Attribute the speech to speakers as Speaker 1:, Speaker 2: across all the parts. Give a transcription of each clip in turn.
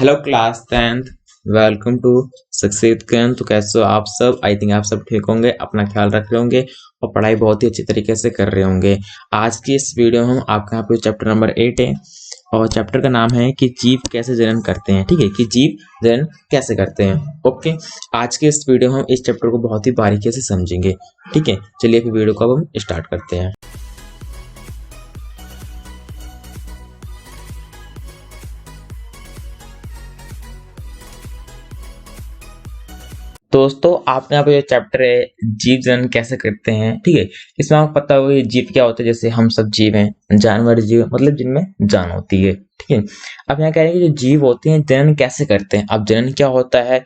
Speaker 1: Hello class 10th। Welcome to success can. तो कैसे हो आप सब? आई थिंक आप सब ठीक होंगे, अपना ख्याल रख रहे होंगे और पढ़ाई बहुत ही अच्छी तरीके से कर रहे होंगे। आज की इस वीडियो में हम आपके यहाँ पे चैप्टर नंबर 8 है और चैप्टर का नाम है कि जीव कैसे जनन करते हैं। ठीक है, कि जीव जनन कैसे करते हैं। ओके, आज के इस वीडियो में हम इस चैप्टर को बहुत ही बारीकी से समझेंगे। ठीक है, चलिए फिर वीडियो को अब हम स्टार्ट करते हैं। दोस्तों, आपने यहाँ पे जो चैप्टर है जीव जनन कैसे करते हैं, ठीक है, इसमें आपको पता होगा कि जीव क्या होता है। जैसे हम सब जीव हैं, जानवर जीव मतलब जिनमें जान होती है। ठीक है, अब यहाँ कह रहे हैं कि जो जीव होते हैं जनन कैसे करते हैं। अब जनन क्या होता है?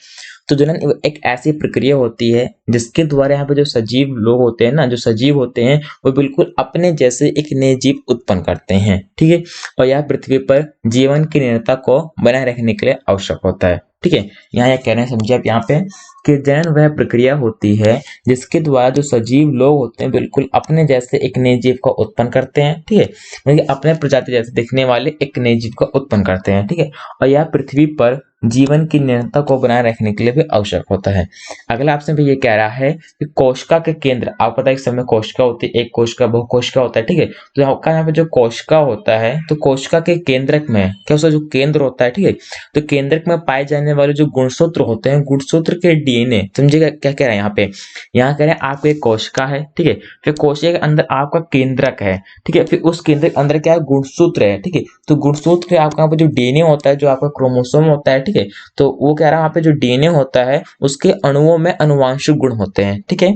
Speaker 1: तो जनन एक ऐसी प्रक्रिया होती है जिसके द्वारा यहाँ पे जो सजीव लोग होते हैं ना, जो सजीव होते हैं वो बिल्कुल अपने जैसे एक नए जीव उत्पन्न करते हैं। ठीक है, और यह पृथ्वी पर जीवन की निरंतरता को बनाए रखने के लिए आवश्यक होता है। ठीक है, यहाँ यह कह रहे हैं, समझिए आप यहाँ पे कि जनन वह प्रक्रिया होती है जिसके द्वारा जो सजीव लोग होते हैं बिल्कुल अपने जैसे एक नए जीव को उत्पन्न करते हैं। ठीक है, मतलब अपने प्रजाति जैसे दिखने वाले एक नए जीव को उत्पन्न करते हैं। ठीक है, और यह पृथ्वी पर जीवन की निरंतरता को बनाए रखने के लिए भी आवश्यक होता है। अगला आपसे भी ये कह रहा है कि कोशिका के केंद्र, आपको पता है एक समय कोशिका होती है, एक कोशिका बहुकोशिका होता है। ठीक है, तो आपका यहाँ पे जो कोशिका होता है तो कोशिका के केंद्रक में क्या उसका जो केंद्र होता है, ठीक है, तो केंद्रक में पाए जाने वाले जो गुणसूत्र होते हैं, गुणसूत्र के डीएनए, समझिएगा क्या कह रहे हैं यहाँ पे। यहाँ कह रहे हैं आपको एक कोशिका है, ठीक है, फिर कोशिका के अंदर आपका केंद्रक है। ठीक है, फिर उस केंद्रक के अंदर क्या है? गुणसूत्र है। ठीक है, तो गुणसूत्र के आपका यहाँ पे जो डीएनए होता है, जो आपका क्रोमोसोम होता है, ठीक है, तो वो कह रहा है यहाँ पे जो डीएनए होता है उसके अणुओं में अनुवांशिक गुण होते हैं। ठीक है,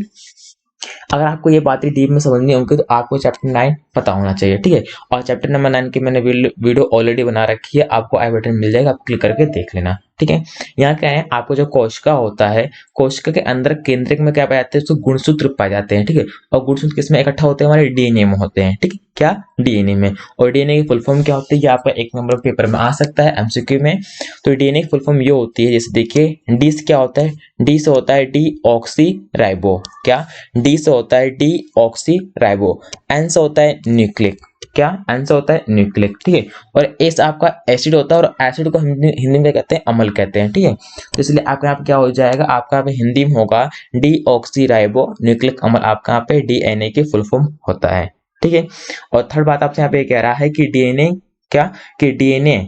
Speaker 1: अगर आपको ये बातें डीप में समझनी होगी तो आपको चैप्टर 9 पता होना चाहिए। ठीक है, और चैप्टर नंबर 9 की मैंने वीडियो ऑलरेडी बना रखी है, आपको आई बटन मिल जाएगा, आप क्लिक करके देख लेना। ठीक है, यहाँ क्या है, आपको जो कोशिका होता है, कोशिका के अंदर केंद्रक में क्या पाए जाते हैं? तो गुणसूत्र पाए जाते हैं। ठीक है, और गुणसूत्र किसमें इकट्ठा होते हैं? हमारे डीएनए में होते हैं। ठीक है, क्या? डीएनए में। और डीएनए की फुल फॉर्म क्या होती है? ये आपका एक नंबर पेपर में आ सकता है एमसीक्यू में। तो डीएनए की फुल फॉर्म ये होती है, जैसे देखिए डी से क्या होता है? डी से होता है डी ऑक्सी राइबो। क्या? डी से होता है डी ऑक्सी राइबो। एन से होता है न्यूक्लिक। क्या? एन से होता है न्यूक्लिक। ठीक है, और एस आपका एसिड होता है, और एसिड को हिंदी में कहते हैं अम्ल कहते हैं। ठीक है, तो इसलिए आपका यहाँ पे क्या हो जाएगा? आपका यहाँ पे हिंदी में होगा डी ऑक्सी राइबो न्यूक्लिक अम्ल, आपका यहाँ पे डीएनए की फुल फॉर्म होता है। ठीक है, और थर्ड बात आपसे यहाँ पे कह रहा है कि डीएनए क्या, कि डीएनए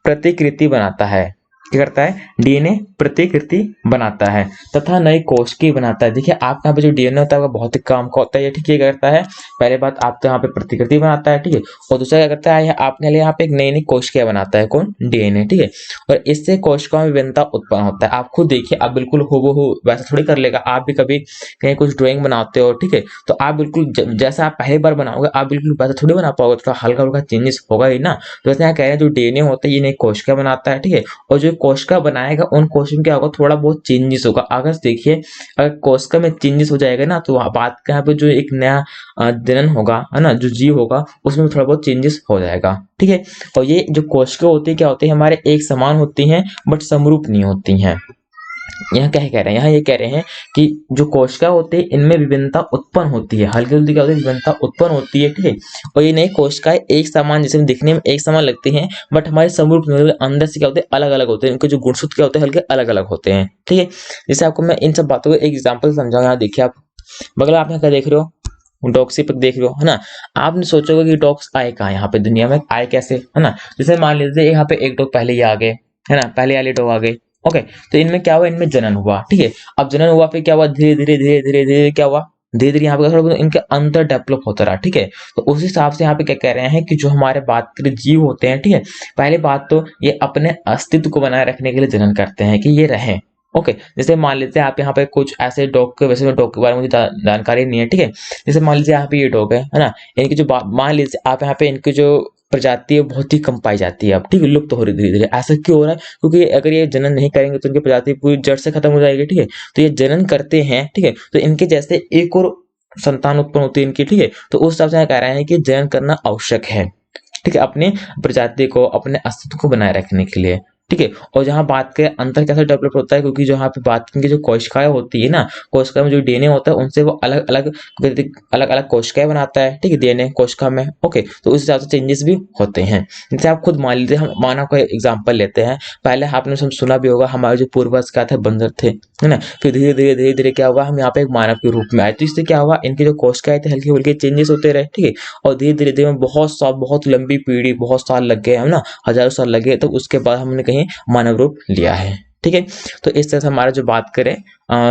Speaker 1: प्रतिकृति बनाता है। क्या करता है? डीएनए प्रतिकृति बनाता है तथा नई कोशिका बनाता है। देखिए आपका यहाँ पे जो डीएनए होता है वो बहुत ही काम का होता है। ये ठीक है, करता है, पहले बात आपके यहाँ पे प्रतिकृति बनाता है। ठीक है, और दूसरा क्या करता है? आपके लिए यहाँ पे एक नई नई कोशिका बनाता है। कौन? डीएनए। ठीक है, और इससे कोशिकाओं में विभिन्नता उत्पन्न होता है। आप खुद देखिए, आप बिल्कुल हूबहू वैसा थोड़ी कर लेगा। आप भी कभी कहीं कुछ ड्राइंग बनाते हो, ठीक है, तो आप बिल्कुल जैसा आप पहली बार बनाओगे आप बिल्कुल वैसा थोड़ी बना पाओगे, थोड़ा हल्का हल्का चेंजेस होगा ही ना। तो वैसे यहाँ कह रहे हैं जो डीएनए होता है ये नई कोशिका बनाता है। ठीक है, और जो कोशिका बनाएगा उन कोशिका में क्या होगा? थोड़ा बहुत चेंजेस होगा। अगर देखिए अगर कोशिका में चेंजेस हो जाएगा ना तो बात का यहाँ पे जो एक नया जनन होगा, है ना, जो जीव होगा उसमें थोड़ा बहुत चेंजेस हो जाएगा। ठीक है, और ये जो कोशिका होती है क्या होती है? हमारे एक समान होती हैं बट समरूप नहीं होती हैं। यहाँ क्या कह रहे हैं? यहाँ ये कह रहे हैं कि जो कोशिका होते हैं इनमें विभिन्नता उत्पन्न होती है, हल्की हल्की क्या होती है? विभिन्नता उत्पन्न होती है। ठीक है, और ये नई कोशिकाएं एक समान, जैसे दिखने में एक समान लगती हैं बट हमारे समरूप नहीं होते, अंदर से क्या होते हैं? अलग अलग होते हैं। इनके जो गुणसूत्र क्या होते हैं? हल्के अलग अलग होते हैं। ठीक है, जैसे आपको मैं इन सब बातों को एक एग्जाम्पल समझाऊंगा। यहाँ देखिए आप बगल आप यहाँ क्या देख रहे हो? डॉक्सी पे देख रहे हो, है ना। आपने सोचोगे कि डॉग्स आए कहाँ यहाँ पे दुनिया में, आए कैसे, है ना। जैसे मान लीजिए यहाँ पे एक डॉग पहले ही आ गए, है ना, पहले वाले डॉग आ गए। ओके, तो इनमें क्या हुआ? इनमें जनन हुआ। ठीक है, अब जनन हुआ फिर क्या हुआ? धीरे धीरे धीरे धीरे धीरे क्या हुआ? धीरे धीरे यहाँ पे थोड़ा इनके अंतर डेवलप होता रहा। ठीक है, तो उस हिसाब से यहाँ पे क्या कह रहे हैं कि जो हमारे बात के जीव होते हैं, ठीक है, पहले बात तो ये अपने अस्तित्व को बनाए रखने के लिए जनन करते हैं कि ये रहें। ओके, जैसे मान लीजिए आप यहाँ पे कुछ ऐसे डॉग के, वैसे डॉग के बारे में मुझे जानकारी नहीं है। ठीक है, जैसे मान लीजिए यहाँ पे ये डॉग है ना, इनकी जो मान लीजिए आप यहाँ पे इनकी जो प्रजाति है बहुत ही कम पाई जाती है अब। ठीक है, लुप्त तो हो रही धीरे धीरे। ऐसा क्यों हो रहा है? क्योंकि अगर ये जनन नहीं करेंगे तो इनकी प्रजाति पूरी जड़ से खत्म हो जाएगी। ठीक है, तो ये जनन करते हैं, ठीक है, तो इनके जैसे एक और संतान उत्पन्न होती है इनकी। ठीक है, तो उस हिसाब से कह रहे हैं कि जनन करना आवश्यक है। ठीक है, अपने प्रजाति को, अपने अस्तित्व को बनाए रखने के लिए। ठीक है। और जहाँ बात करें अंतर कैसे डेवलप होता है, क्योंकि जहाँ पे बात करेंगे जो कोशिकाएं होती है ना, कोशिका में जो डीएनए होता है उनसे वो अलग अलग कोशिकाएं बनाता है, ठीक है, डीएनए कोशिका में। ओके, तो उस हिसाब से चेंजेस भी होते हैं। जैसे आप खुद मान लीजिए, हम मानव का एग्जाम्पल लेते हैं। पहले आपने सुना भी होगा, हमारे जो पूर्वज क्या थे, बंदर थे, है ना। फिर धीरे धीरे क्या हुआ, हम यहाँ पे एक मानव के रूप में आए। तो इससे क्या हुआ, इनकी जो कोशिकाएं थे हल्के हल्के चेंजेस होते रहे, ठीक है। और धीरे धीरे बहुत लंबी पीढ़ी, बहुत साल लग गए, है ना, हजारों साल लगे, तो उसके बाद हमने कहीं मानव रूप लिया है, ठीक है। तो इस तरह से हमारा जो बात करें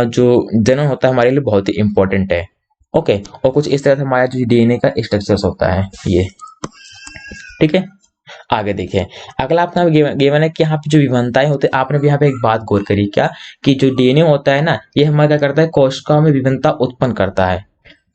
Speaker 1: जो जन्म होता है हमारे लिए बहुत ही इंपॉर्टेंट है। ओके, और कुछ इस तरह से हमारा जो डीएनए का स्ट्रक्चर होता है ये, ठीक है। आगे देखिए, अगला आपका गिवन है कि यहाँ पे जो विभिन्नताएं होते हैं, आपने भी यहाँ पे एक बात गौर करी क्या, कि जो डीएनए होता है ना, ये हमारा क्या करता है, कोशिकाओं में विभिन्नता उत्पन्न करता है।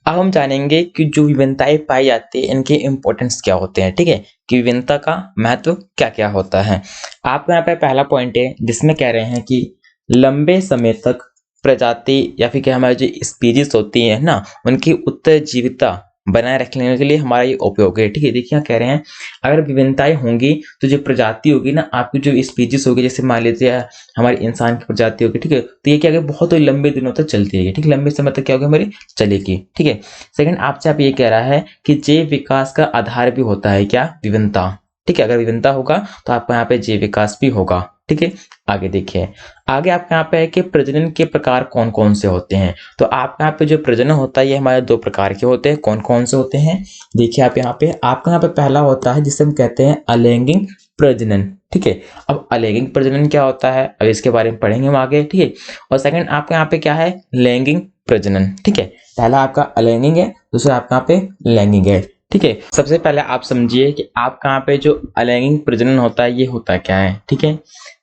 Speaker 1: अब हम जानेंगे कि जो विभिन्नताएं पाई जाती है इनके इंपॉर्टेंस क्या होते हैं, ठीक है, कि विभिन्नता का महत्व क्या क्या होता है। आपको यहाँ पे पहला पॉइंट है जिसमें कह रहे हैं कि लंबे समय तक प्रजाति या फिर क्या हमारी जो स्पीशीज होती है ना, उनकी उत्तरजीविता बनाए रखने के लिए हमारा ये उपयोग है, ठीक है। देखिए कह रहे हैं, अगर विभिन्नताएं होंगी तो जो प्रजाति होगी ना, आपकी जो स्पीशीज होगी, जैसे मान लीजिए हमारी इंसान की प्रजाति होगी, ठीक है, तो ये क्या है, बहुत ही लंबे दिनों तक चलती है, ठीक, लंबे समय तक क्या होगी, हमारी चलेगी, ठीक है। सेकंड, आपसे आप ये कह रहा है कि जैव विकास का आधार भी होता है क्या, विभिन्नता, ठीक है। अगर विभिन्नता होगा तो आपको यहाँ पे जैव विकास भी होगा, ठीक है। आगे देखिए, आगे आपके यहाँ पे है कि प्रजनन के प्रकार कौन कौन से होते हैं। तो आपके यहाँ पे जो प्रजनन होता है ये हमारे दो प्रकार के होते हैं। कौन कौन से होते हैं, देखिए आप यहाँ पे, आपका यहाँ पे पहला होता है जिसे हम कहते हैं अलैंगिक प्रजनन, ठीक है। अब अलैंगिक प्रजनन क्या होता है, अब इसके बारे में पढ़ेंगे हम आगे, ठीक है। और सेकंड आपके यहाँ पे क्या है, लैंगिक प्रजनन, ठीक है। पहला आपका अलैंगिक है, दूसरा आपका यहाँ पे लैंगिक है, ठीक है। सबसे पहले आप समझिए कि आपका यहाँ पे जो अलैंगिक प्रजनन होता है ये होता क्या है, ठीक है।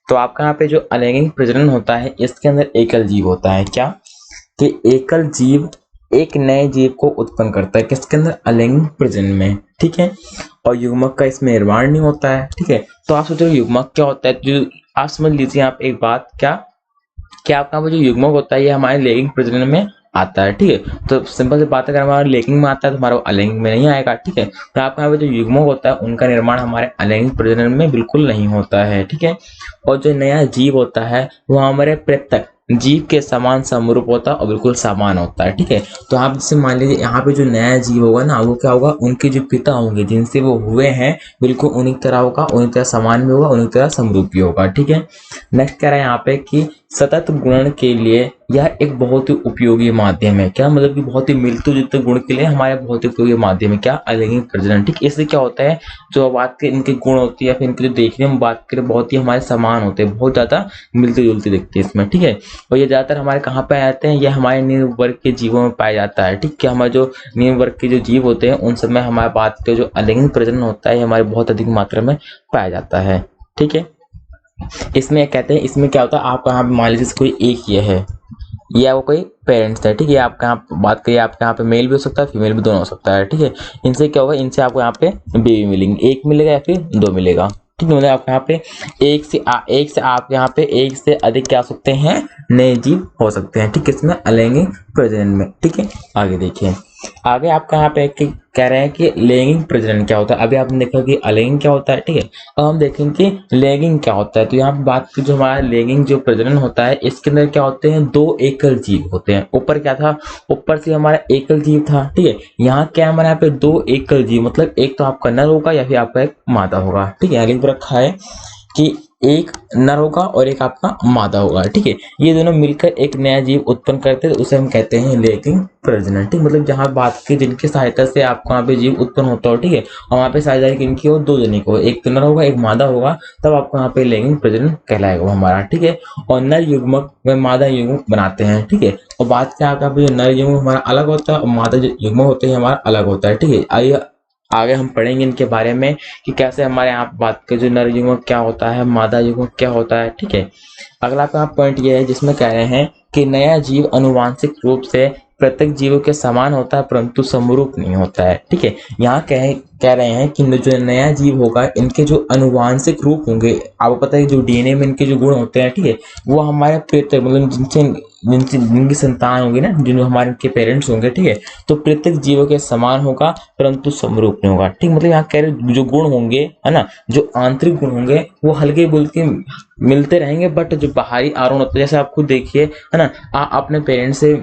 Speaker 1: तो आपका यहाँ पे जो अलैंगिक प्रजनन होता है इसके अंदर एकल जीव होता है, क्या, कि एकल जीव एक नए जीव को उत्पन्न करता है, किसके अंदर, अलैंगिक प्रजनन में, ठीक है। और युग्मक का इसमें निर्माण नहीं होता है, ठीक है। तो आप सोचो युग्मक क्या होता है, जो आप समझ लीजिए आप एक बात, क्या आपका वो जो युग्मक होता है ये हमारे लैंगिक प्रजनन में आता है, ठीक है। तो सिंपल सी बात है, अगर हमारा लैंगिक में आता है तो हमारा अलैंगिक में नहीं आएगा, ठीक है। तो आपका यहाँ पे जो युग्मक होता है उनका निर्माण हमारे अलैंगिक प्रजनन में बिल्कुल नहीं होता है, ठीक है। और जो नया जीव होता है वो हमारे पृथक जीव के समान समरूप होता है और बिल्कुल समान होता है, ठीक है। तो आप जैसे मान लीजिए यहाँ पे जो नया जीव होगा ना, वो क्या होगा, उनके जो पिता होंगे जिनसे वो हुए हैं बिल्कुल उन्हीं तरह होगा, उन्हीं तरह समान भी होगा, उन्हीं तरह समरूप भी होगा, ठीक है। नेक्स्ट कह रहा है यहाँ पे कि सतत गुणन के लिए यह एक बहुत ही उपयोगी माध्यम है, क्या मतलब कि बहुत ही मिलते जुलते गुण के लिए हमारे बहुत ही उपयोगी माध्यम है, क्या, अलैंगिक प्रजनन, ठीक। इससे क्या होता है, जो बात के इनके गुण होती है या फिर इनके जो देखने में बात करें बहुत ही हमारे समान होते हैं, बहुत ज्यादा मिलते जुलते दिखते हैं इसमें, ठीक है। और ये ज्यादातर हमारे कहाँ पाए जाते हैं, ये हमारे निम्न वर्ग के जीवों में पाया जाता है, ठीक है। हमारे जो निम्न वर्ग के जो जीव होते हैं उन सब में हमारे बात के जो अलैंगिक प्रजनन होता है हमारे बहुत अधिक मात्रा में पाया जाता है, ठीक है। इसमें कहते हैं, इसमें क्या होता है, आपका यहाँ पे मान लीजिए कोई एक ये है, या वो कोई पेरेंट्स है, ठीक है। आपका यहाँ बात करिए, आपके यहाँ पे मेल भी हो सकता है, फीमेल भी, दोनों हो सकता है, ठीक है। इनसे क्या होगा, इनसे आपको यहाँ पे बेबी मिलेंगे, एक मिलेगा या फिर दो मिलेगा, ठीक है। मतलब आपके यहाँ पे एक से आप यहाँ पे एक से अधिक क्या हो सकते हैं, नए जीव हो सकते हैं, ठीक है, इसमें अलैंगिक प्रजनन में, ठीक है। आगे देखिए, आगे आपका यहाँ पे कह रहे हैं कि लैंगिक प्रजनन क्या होता है। अभी आपने देखा कि अलैंगिक क्या होता है, ठीक है। अब हम देखेंगे कि लैंगिक क्या होता है। तो यहाँ पे बात की, जो हमारा लैंगिक जो प्रजनन होता है इसके अंदर क्या होते हैं, दो एकल जीव होते हैं। ऊपर क्या था, ऊपर से हमारा एकल जीव था, ठीक है। यहाँ क्या हमारे यहाँ पे दो एकल जीव, मतलब एक तो आपका नर होगा या फिर आपका एक मादा होगा, ठीक है। आगे रखा है कि एक नर होगा और एक आपका मादा होगा, ठीक है। ये दोनों मिलकर एक नया जीव उत्पन्न करते हैं, उसे हम कहते हैं लैंगिक प्रजनन, ठीक। मतलब जहाँ बात की जिनकी सहायता से आपको वहाँ पे जीव उत्पन्न होता हो, ठीक है, और वहाँ पे साझेदारी किनकी हो, दो जने को, एक तो नर होगा एक मादा होगा, तब आपको यहाँ पे लैंगिक प्रजनन कहलाएगा हमारा, ठीक है। और नर युग्मक व मादा युग्मक बनाते हैं, ठीक है। और बात क्या आपका जो नर युग्मक हमारा अलग होता है और मादा युग्मक होते हैं हमारा अलग होता है, ठीक है। आइए आगे हम पढ़ेंगे इनके बारे में कि कैसे हमारे यहाँ बात के जो नर युग्मक क्या होता है, मादा युग्मक क्या होता है, ठीक है। अगला का पॉइंट ये है जिसमें कह रहे हैं कि नया जीव अनुवांशिक रूप से प्रत्येक जीवों के समान होता है परंतु समरूप नहीं होता है। ठीक है, यहाँ कह रहे हैं कि जो नया जीव होगा इनके जो अनुवांशिक रूप होंगे, आपको पता है जो डीएनए में इनके जो गुण होते हैं, ठीक है, वो हमारे प्रत्येक मतलब जिनकी संतान होंगी ना, जिन हमारे के पेरेंट्स होंगे, ठीक है, तो प्रत्येक जीवों के समान होगा परंतु समरूप नहीं होगा। ठीक, मतलब यहाँ कह रहे जो गुण होंगे, है ना, जो आंतरिक गुण होंगे वो हल्के बुल्के मिलते रहेंगे, बट जो बाहरी आवरण होता है, जैसे आप खुद देखिए, है ना, अपने पेरेंट्स से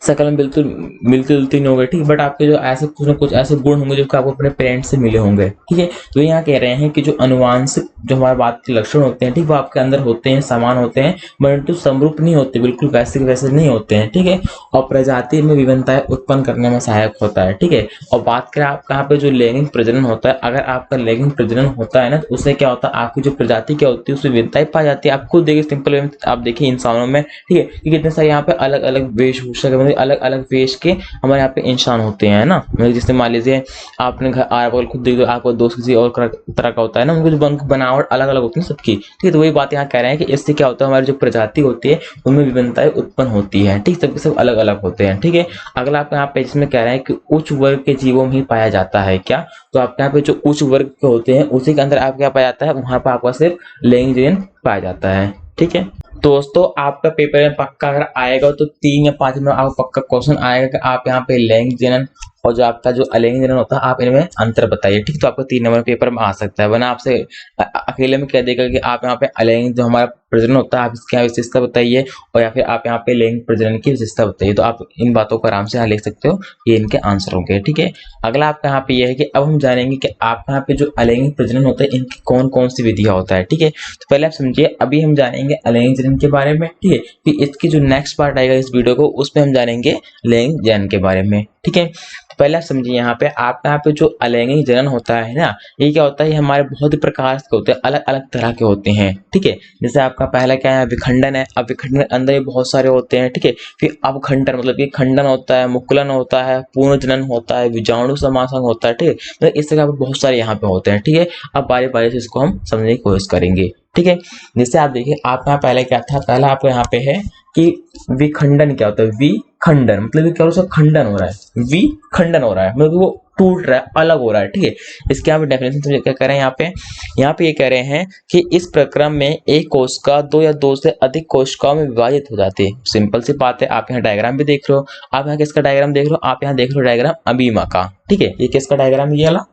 Speaker 1: शकल में बिल्कुल मिलती जुलती नहीं होगी, ठीक, बट आपके जो ऐसे कुछ ना कुछ ऐसे गुण होंगे जो आपको अपने पेरेंट्स से मिले होंगे। ठीक है, तो यहाँ कह रहे हैं कि जो अनुवांशिक जो हमारे बात के लक्षण होते हैं, ठीक, वो आपके अंदर होते हैं, समान होते हैं, परंतु समरूप नहीं होते, बिल्कुल वैसे के वैसे नहीं होते हैं। ठीक है, और प्रजाति में विभिन्नताएं उत्पन्न करने में सहायक होता है। ठीक है, और बात करें आपका यहाँ पे जो लैंगिक प्रजनन होता है, अगर आपका लैंगिक प्रजनन होता है ना, तो उससे क्या होता है, आपकी जो प्रजाति क्या होती है उसमें विविधताएं पाई जाती है। आप खुद देखिए, सिंपल वे में आप देखिए इंसानों में, ठीक है, कि कितने सारे यहाँ पे अलग अलग वेशभूषा के मतलब अलग अलग वेश के हमारे यहाँ पे इंसान होते हैं ना। मतलब जैसे मान लीजिए आपने घर आप खुद देख लो, आपका दोस्त किसी और तरह का होता है ना, उनको जो बनावट अलग अलग होती है सबकी। ठीक है, तो वही बात यहाँ कह रहे हैं कि इससे क्या होता है, हमारी जो प्रजाति होती है उनमें विभिन्नताएं उत्पन्न होती है। ठीक, सबके सब अलग अलग होते हैं। ठीक है, अगला आप यहाँ पे इसमें कह रहे हैं कि उच्च वर्ग के जीवों में ही पाया जाता है क्या, तो आपके यहाँ पे जो उच्च वर्ग के होते हैं उसी के अंदर आप क्या पाया जाता है, वहां पर आपका सिर्फ लैंगिक जनन पाया जाता है। ठीक है दोस्तों, आपका पेपर में पक्का अगर आएगा तो 3 या 5 में आपको पक्का क्वेश्चन आएगा कि आप यहाँ पे लैंगिक जनन और जो आपका जो अलैंगिक जनन होता है आप इनमें अंतर बताइए। ठीक, तो आपको 3 नंबर पेपर में आ सकता है, वरना आपसे अकेले में कह देगा कि आप यहाँ पे अलैंगिक जो हमारा प्रजनन होता है आप इसकी विशेषता बताइए, और या फिर आप यहाँ पे लैंगिक प्रजनन की विशेषता बताइए। तो आप इन बातों को आराम से यहाँ लिख सकते हो, ये इनके आंसर होंगे। ठीक है, अगला आपका यहाँ पे ये है कि अब हम जानेंगे कि आप यहाँ पे जो अलैंगिक प्रजनन होता है इनकी कौन कौन सी विधियां होता है। ठीक है, तो पहले आप समझिए, अभी हम जानेंगे अलैंगिक जनन के बारे में। ठीक है, फिर इसकी जो नेक्स्ट पार्ट आएगा इस वीडियो को उसमें हम जानेंगे लैंगिक जनन के बारे में। ठीक है, तो पहले आप समझिए यहाँ पे आपका यहाँ पे जो अलैंगिक जनन होता है ना, ये क्या होता है, ये हमारे बहुत ही प्रकार के होते हैं, अलग अलग तरह के होते हैं। ठीक है, जैसे आपका पहला क्या है, विखंडन है। अब विखंडन के अंदर ये बहुत सारे होते हैं। ठीक है, फिर अवखंडन मतलब कि खंडन होता है, मुकुलन होता है, पूर्ण जनन होता है, बीजाणु समासंग होता है। ठीक है, मतलब इस तरह के बहुत सारे यहाँ पे होते हैं। ठीक है, अब बारी बारी से इसको हम समझने की कोशिश करेंगे। ठीक है, जैसे आप देखिए, आपका पहले क्या था, पहला आपको यहाँ पे है कि विखंडन क्या होता है, विखंडन मतलब क्या, उसका खंडन हो रहा है, विखंडन हो रहा है मतलब वो टूट रहा है, अलग हो रहा है। ठीक है, इसके यहाँ पे डेफिनेशन क्या कह रहे हैं, यहाँ पे ये कह रहे हैं कि इस प्रक्रम में एक कोशिका 2 या 2 से अधिक कोशिकाओं में विभाजित हो जाती है। सिंपल सी बात है, आप यहाँ डायग्राम भी देख रहे हो, आप यहाँ किसका डायग्राम देख रहे हो, आप यहाँ देख रहे हो डायग्राम अमीबा का। ठीक है, ये किसका डायग्राम, ये वाला,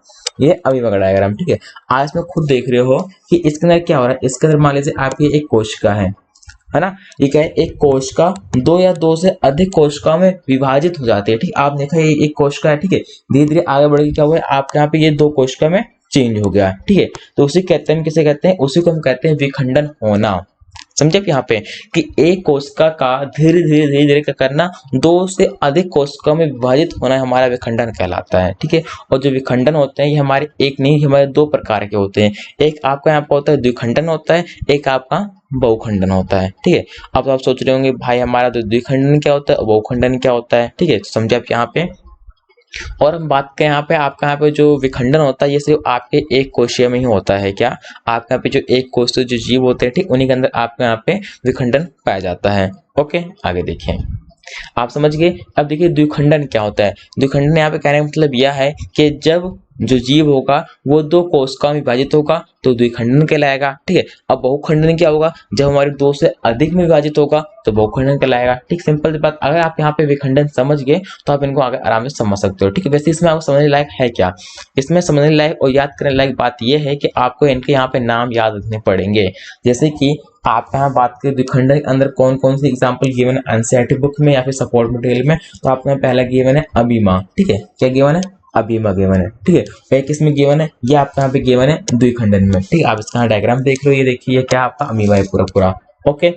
Speaker 1: ये अमीबा का डायग्राम। ठीक है, आज में खुद देख रहे हो कि इसके अंदर क्या हो रहा है, इसके अंदर मान लीजिए आपकी एक कोशिका है ना, ये क्या है, एक कोशिका 2 या 2 से अधिक कोशिकाओं में विभाजित हो जाती है। ठीक, आप देखा ये एक कोशिका है। ठीक है, धीरे धीरे आगे बढ़ के क्या हुआ है, आपके यहाँ पे ये 2 कोशिका में चेंज हो गया। ठीक है, तो उसी कहते हैं, किसे कहते हैं, उसी को हम कहते हैं विखंडन होना। समझे यहाँ पे कि एक कोशिका का धीरे धीरे क्या करना, 2 से अधिक कोशिकाओं में विभाजित होना हमारा विखंडन कहलाता है। ठीक है, और जो विखंडन होते हैं ये हमारे एक नहीं, हमारे 2 प्रकार के होते हैं। एक आपका यहाँ पे होता है द्विखंडन होता है, एक आपका बहुखंडन होता है। ठीक है, अब आप सोच रहे होंगे भाई हमारा तो द्विखंडन क्या होता है, बहुखंडन क्या होता है। ठीक है, तो समझे आप यहाँ पे। और हम बात करें यहाँ पे, आपका यहाँ पे जो विखंडन होता है ये सिर्फ आपके एक कोशिका में ही होता है। क्या, आपके यहाँ पे जो एक कोशिका जो जीव होते हैं, ठीक, उन्हीं के अंदर आपके यहाँ पे विखंडन पाया जाता है। ओके, आगे देखिए, आप समझ गए। अब देखिए द्विखंडन क्या होता है। द्विखंडन यहाँ पे कहने का मतलब यह है कि जब जो जीव होगा वो 2 कोशिकाओं में विभाजित होगा तो द्विखंडन कहलाएगा। ठीक है, अब बहुखंडन क्या होगा, जब हमारे 2 से अधिक में विभाजित होगा तो बहुखंडन कहलाएगा। ठीक, सिंपल सी बात, अगर आप यहाँ पे विखंडन समझ गए तो आप इनको आगे आराम से समझ सकते हो। ठीक है, वैसे इसमें आपको समझने लायक है क्या, इसमें समझने लायक और याद करने लायक बात यह है कि आपको इनके यहाँ पे नाम याद रखने पड़ेंगे। जैसे कि आप यहाँ बात करें द्विखंडन के अंदर कौन कौन सी एग्जांपल गिवन है एनसीईआरटी बुक में या फिर सपोर्ट मटेरियल में, तो आपको पहला गिवन है अमीबा। ठीक है, क्या गिवन है, अमीबा गिवन है। ठीक है, एक इसमें गिवन है, ये आपका यहाँ पे गिवन है द्विखंडन में। ठीक है, आप इसका डायग्राम देख लो, ये देखिए क्या आपका अमीबा है पूरा। ओके,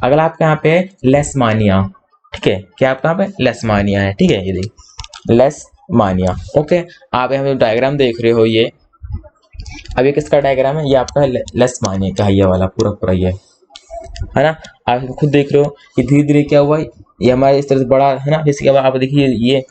Speaker 1: अगला आपका यहाँ पे लेशमानिया। ठीक है, क्या आपका यहाँ पे लेशमानिया है। ठीक है, ये देखिए लेशमानिया। ओके, आप यहाँ पे डायग्राम देख रहे हो, ये अब ये किसका डायग्राम है, ये आपका लेशमानिया का, ये वाला पूरा ये है ना। आप खुद देख रहे हो कि धीरे धीरे क्या हुआ, ये हमारे इस तरह से बड़ा है ना। इसके बाद आप देखिए ये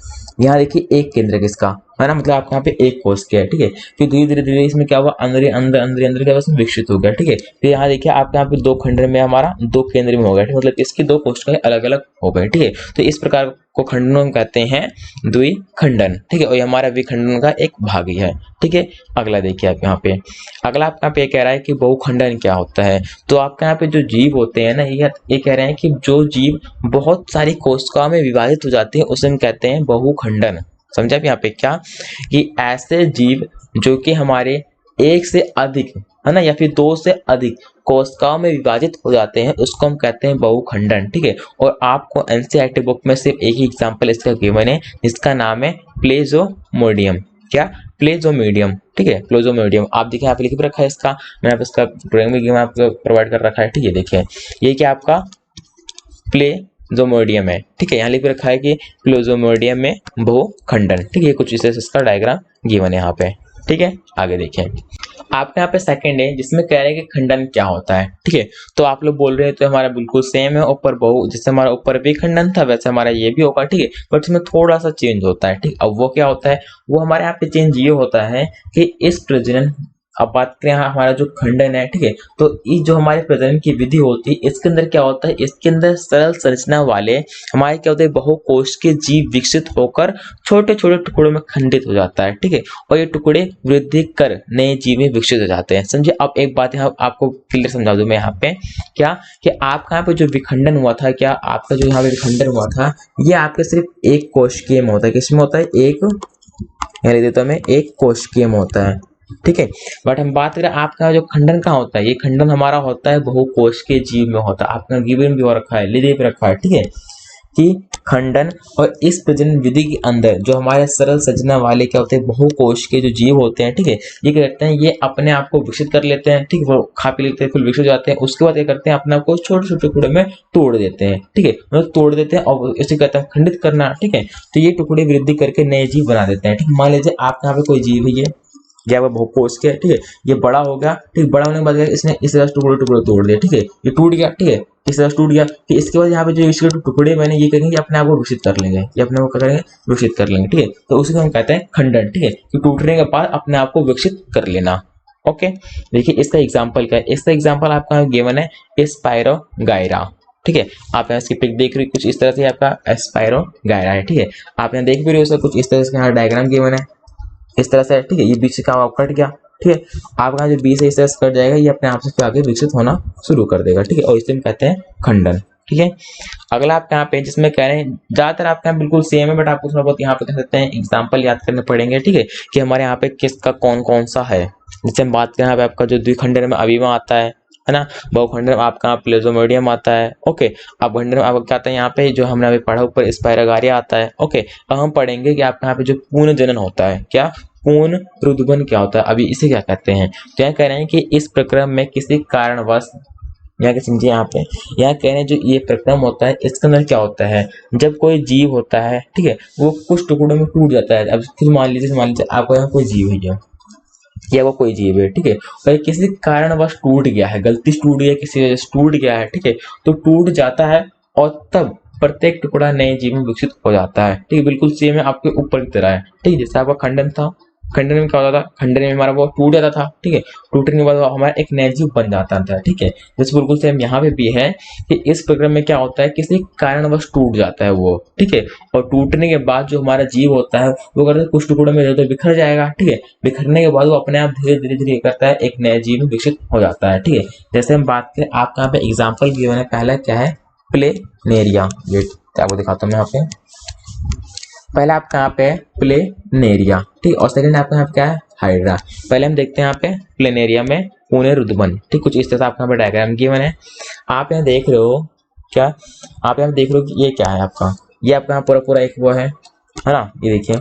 Speaker 1: यहाँ देखिए एक केंद्र किसका, है ना, मतलब आपके यहाँ पे एक कोश किया है, ठीक है। फिर धीरे धीरे इसमें क्या हुआ, अंदर अंदर अंदर अंदर क्या हुआ, विकसित हो गया, ठीक है। फिर यहाँ देखिए आपके यहाँ पे दो खंड में हमारा दो केंद्र में हो गया, मतलब इसकी दो कोशिकाएं अलग अलग हो गए, ठीक है। तो इस प्रकार को खंडन कहते हैं द्विखंडन, ठीक है। और ये हमारा विखंडन का एक भाग ही है, ठीक है। अगला देखिए आप यहाँ पे, अगला आपका पे कह रहा है कि बहुखंडन क्या होता है। तो आपके यहाँ पे जो जीव होते हैं ना, ये कह रहे हैं कि जो जीव बहुत सारी कोशिकाओं में विभाजित हो जाते हैं उसे हम कहते हैं बहुखंडन। समझा आप यहाँ पे क्या, कि ऐसे जीव जो कि हमारे एक से अधिक, है ना, या फिर दो से अधिक कोशिकाओं में विभाजित हो जाते हैं उसको हम कहते हैं बहुखंडन, ठीक है। और आपको एनसीईआरटी बुक में सिर्फ एक ही एग्जांपल इसका गिवन है जिसका नाम है प्लेज़ोमोडियम। क्या, प्लेज़ोमोडियम, ठीक है, प्लेज़ोमोडियम। आप देखिए यहाँ पे लिख भी रखा है इसका, मैंने आप इसका ड्राइंग भी आपको प्रोवाइड कर रखा है, ठीक है। देखिए ये क्या आपका प्लेज़ोमोडियम है, ठीक है। यहाँ लिख रखा है कि प्लेज़ोमोडियम में बहुखंडन, ठीक है। कुछ इसे इसका डायग्राम गिवन है यहाँ पे, ठीक है। आगे देखिए आपके यहाँ पे सेकंड है जिसमें कह रहे हैं कि खंडन क्या होता है, ठीक है। तो आप लोग बोल रहे हैं तो हमारा बिल्कुल सेम है, ऊपर बहु जैसे हमारा ऊपर विखंडन था वैसे हमारा ये भी होगा, ठीक है। बट इसमें थोड़ा सा चेंज होता है, ठीक। अब वो क्या होता है, वो हमारे यहाँ पे चेंज ये होता है कि इस प्रजनन, अब बात करें हमारा जो खंडन है, ठीक है। तो ये जो हमारे प्रजनन की विधि होती है इसके अंदर क्या होता है, इसके अंदर सरल संरचना वाले हमारे क्या होते हैं बहुकोश के जीव विकसित होकर छोटे छोटे टुकड़ों में खंडित हो जाता है, ठीक है। और ये टुकड़े वृद्धि कर नए जीव में विकसित हो जाते हैं। समझे। अब एक बात यहाँ आपको क्लियर समझा दूं मैं यहाँ पे, क्या कि आपका यहाँ पे जो विखंडन हुआ था, क्या आपका जो यहाँ पे विखंडन हुआ था ये आपके सिर्फ एक कोशिकीय में होता है। किसमें होता है, एक, यहाँ लिख देता हूं मैं, एक कोशिकीय में होता है, ठीक है। बट हम बात करें आपका जो खंडन कहाँ होता है, ये खंडन हमारा होता है बहुकोश के जीव में होता है। आपका गिवन भी हो रखा है, लिख रखा है, ठीक है, कि खंडन और इस प्रजनन विधि के अंदर जो हमारे सरल संरचना वाले क्या होते हैं बहुकोश के जो जीव होते हैं, ठीक है, ये क्या करते हैं, ये अपने आप को विकसित कर लेते हैं, ठीक है। वो खा पी लेते हैं, फिर विकसित हो जाते हैं। उसके बाद क्या करते हैं, अपने आप को छोटे छोटे टुकड़े में तोड़ देते हैं, ठीक है, मतलब तोड़ देते हैं और इसे कहते हैं खंडित करना, ठीक है। तो ये टुकड़े वृद्धि करके नए जीव बना देते हैं, ठीक। मान लीजिए आपके यहाँ पे कोई जीव है, ये वो बहुकोश के, ठीक है, ये बड़ा हो गया, ठीक। बड़ा होने के बाद इसने इस तरह टुकड़े टुकड़े तोड़ दिए, ठीक है, ये टूट गया, ठीक है, इस तरह टूट गया। फिर इसके बाद यहाँ पे जो इसके टुकड़े मैंने ये करेंगे अपने आप को विकसित कर लेंगे, ये अपने को करेंगे विकसित कर लेंगे, ठीक है। तो उसी को हम कहते हैं खंडन, ठीक है, कि टूटने के बाद अपने आप को विकसित कर लेना। ओके, देखिए इसका एग्जाम्पल क्या है, इसका एग्जाम्पल आपका गिवन है स्पायरोगायरा, ठीक है। आप यहाँ इसकी पिक देख रहे हो, कुछ इस तरह से आपका स्पायरोगायरा है, ठीक है। आप यहाँ देख भी रहे हो कुछ इस तरह से यहाँ डायग्राम गिवन है इस तरह से, ठीक है। ये बीच से काम कट गया, ठीक है। आपका जो बीच से इस तरह से कट जाएगा, ये अपने आप से आगे विकसित होना शुरू कर देगा, ठीक है। और इसे हम कहते हैं खंडन, ठीक है। अगला आपके यहाँ पे जिसमें कह रहे हैं ज्यादातर आपके यहाँ बिल्कुल सेम है, बट आपको थोड़ा बहुत यहाँ पे कह सकते हैं एग्जाम्पल याद करने पड़ेंगे, ठीक है, कि हमारे यहाँ पे किसका कौन कौन सा है। जैसे हम बात करें यहाँ पे आपका जो द्विखंडन में अवीमा आता है ना, बहुखंडन में आपका प्लेज़ोमोडियम आता है, ओके। अब खंडन में आपका क्या आता है, यहाँ पे जो हमने अभी पढ़ा ऊपर स्पायरोगायरा आता है, ओके। अब हम पढ़ेंगे कि आपके यहाँ पे जो पूर्ण जनन होता है, क्या पूर्ण रुदबन क्या होता है, अभी इसे क्या कहते हैं। तो यहाँ कह रहे हैं कि इस प्रक्रम में किसी कारणवश, यहाँ के समझिए यहाँ पे, यहाँ कह रहे हैं जो ये प्रक्रम होता है इसके अंदर क्या होता है, जब कोई जीव होता है, ठीक है, वो कुछ टुकड़ों में टूट जाता है। अब फिर मान लीजिए आपको यहाँ कोई जीव है या वो कोई जीव है, ठीक है, और किसी कारणवश टूट गया है, गलती से टूट गया, किसी वजह से टूट गया है, ठीक है, तो टूट जाता है और तब प्रत्येक टुकड़ा नए जीव में विकसित हो जाता है, ठीक है। बिल्कुल सेम है आपके ऊपर की तरह है, ठीक है। जैसे आपका खंडन था, खंडन में क्या होता था, खंडन में हमारा वो टूट जाता था, ठीक है, टूटने के बाद हमारा एक नया जीव बन जाता था, ठीक है। जैसे बिल्कुल सेम यहाँ पे भी है कि इस प्रक्रम में क्या होता है, किसी कारणवश टूट जाता है वो, ठीक है, और टूटने के बाद जो हमारा जीव होता है वो करता है कुछ टुकड़ों में इधर बिखर जाएगा, ठीक है। बिखरने के बाद वो अपने आप धीरे धीरे धीरे करता है एक नया जीव में विकसित हो जाता है, ठीक है। जैसे हम बात करें आपका यहाँ पे एग्जाम्पल गिवन है, पहला क्या है, प्लेनेरिया। वेट आपको दिखाता हूँ मैं यहाँ पे, पहला आपका यहाँ पे प्लेनेरिया, ठीक, और सेकंड आपका यहाँ पे क्या है, हाइड्रा। पहले हम देखते हैं यहाँ पे प्लेनेरिया में पुणे रुदबन, ठीक, कुछ इस तरह से आपका यहाँ पे डायग्राम गिवन है। आप यहाँ देख रहे हो क्या, आप यहाँ देख रहे हो कि ये क्या है आपका, ये आपका यहाँ पूरा पूरा एक वो है ना, ये देखिए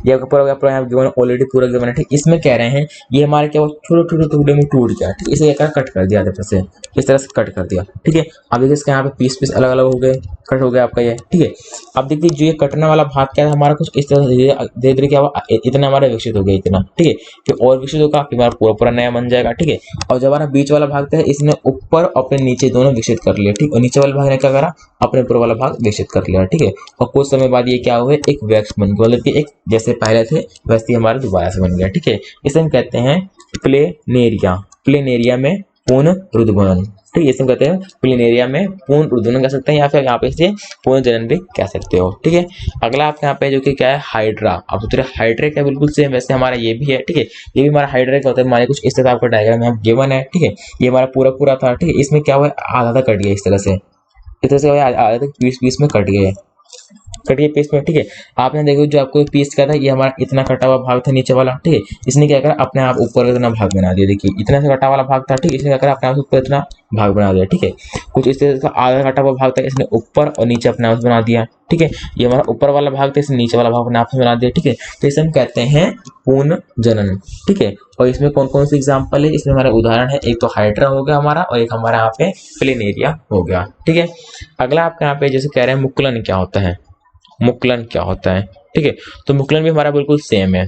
Speaker 1: ये पूरा यहाँ गिवन ऑलरेडी पूरा गिवन है, ठीक। इसमें कह रहे हैं ये हमारे क्या छोटे छोटे टुकड़े में टूट गया, ठीक, इसे क्या कट कर दिया तरह से, इस तरह से कट कर दिया, ठीक है। अब देखिए इसके यहाँ पे पीस पीस अलग अलग हो गए, कट हो गया आपका ये, ठीक है। अब देखिए जो ये कटने वाला भाग क्या है हमारा, कुछ इस तरह से धीरे धीरे क्या हुआ, इतना हमारा विकसित हो गया, इतना, ठीक है। फिर और विकसित होगा, फिर हमारा पूरा पूरा नया बन जाएगा, ठीक है। और जब हमारा बीच वाला भाग था इसने ऊपर अपने नीचे दोनों विकसित कर लिया, ठीक, और नीचे वाले भाग ने क्या करा, अपने ऊपर वाला भाग विकसित कर लिया, ठीक है। और कुछ समय बाद ये क्या हुआ, एक वैक्स बन गया, मतलब कि एक जैसे जैसे पहले थे वैसे ही हमारा दोबारा से बन गया। ठीक है, इसे हम कहते हैं प्लेनेरिया। प्लेनेरिया में पूर्ण रुद्रगुणन। ठीक है, इसे हम कहते हैं प्लेनेरिया में पूर्ण रुद्रगुणन कह सकते हैं, या फिर यहाँ पे इसे पूर्ण जनन भी कह सकते हो। ठीक है, अगला आपके यहाँ पे जो कि क्या है, हाइड्रा। अब तो हाइड्रा क्या बिल्कुल सेम वैसे हमारा ये भी है। ठीक है, ये भी हमारा हाइड्रा का होता है, हमारे कुछ इस तरह आपका डायग्राम यहाँ गिवन है। ठीक है, ये हमारा पूरा था। ठीक है, इसमें क्या हुआ, आधा कट गया इस तरह से आधा तक पीस में कट गए पीस में। ठीक है, आपने देखो जो आपको पीस का था, ये हमारा इतना कटा हुआ भाग था नीचे वाला। ठीक है, इसने क्या करा, अपने आप ऊपर का इतना भाग बना दिया। देखिए इतना से कटा वाला भाग था। ठीक है, इसने क्या करा, अपने आप ऊपर इतना भाग बना दिया। ठीक है, कुछ इस तरह का आधा कटा हुआ भाग था, इसने ऊपर और नीचे अपने आप बना दिया। ठीक है, ये हमारा ऊपर वाला भाग था, इसने नीचे वाला भाग अपने आप से बना दिया। ठीक है, तो इसे हम कहते हैं पूर्ण जनन। ठीक है, और इसमें कौन कौन सी एग्जाम्पल है, इसमें हमारा उदाहरण है, एक तो हाइड्रा हो गया हमारा, और एक हमारा यहाँ पे प्लेनेरिया हो गया। ठीक है, अगला आपके यहाँ पे जैसे कह रहे हैं मुकुलन क्या होता है। मुकुलन क्या होता है, ठीक है, तो मुकुलन भी हमारा बिल्कुल सेम है।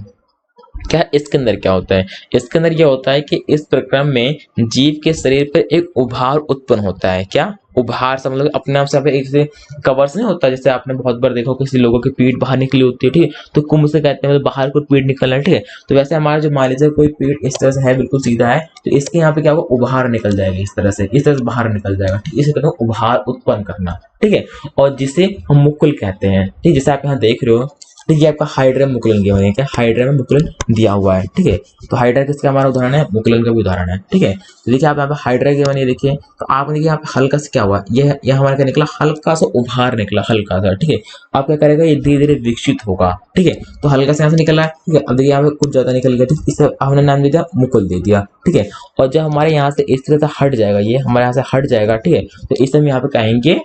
Speaker 1: क्या इसके अंदर क्या होता है, इसके अंदर यह होता है कि इस प्रक्रम में जीव के शरीर पर एक उभार उत्पन्न होता है। क्या उभार से मतलब अपने आप से एक से कवर से नहीं होता, जैसे आपने बहुत बार देखा किसी लोगों की पीठ बाहर निकली होती है। ठीक है, तो कुंभ से कहते हैं मतलब बाहर को पीठ निकलना है। ठीक है, तो वैसे हमारा जो मान लीजिए कोई पीठ इस तरह से है, बिल्कुल सीधा है, तो इसके यहाँ पे क्या होगा, उभार निकल जाएगा इस तरह से बाहर निकल जाएगा। ठीक है, इसे कहते हैं उभार उत्पन्न करना। ठीक है, और जिसे हम मुकुल कहते हैं। ठीक, जैसे आप यहाँ देख रहे हो, ठीक है, आपका हाइड्रा में मुकुलन दिया हुआ है। क्या हाइड्रा में मुकुलन दिया हुआ है। ठीक है, तो हाइड्रा किसका हमारा उदाहरण है, मुकुलन का भी उदाहरण है। ठीक है, तो देखिए आप यहाँ पे हाइड्रा के बने देखिए, तो आप देखिए यहाँ पे हल्का से क्या हुआ, यह हमारा क्या निकला, हल्का सा उभार निकला, हल्का सा। ठीक है, आप क्या करेगा, ये धीरे धीरे विकसित होगा। ठीक है, तो हल्का से यहाँ से निकला है। ठीक है, अब देखिए यहाँ पे कुछ ज्यादा निकल गया, ठीक, इसे हमने नाम दे दिया मुकुल दे दिया। ठीक है, और जब हमारे यहाँ से इस तरह से हट जाएगा, ये हमारे यहाँ से हट जाएगा। ठीक है, तो इसे हम यहाँ पे कहेंगे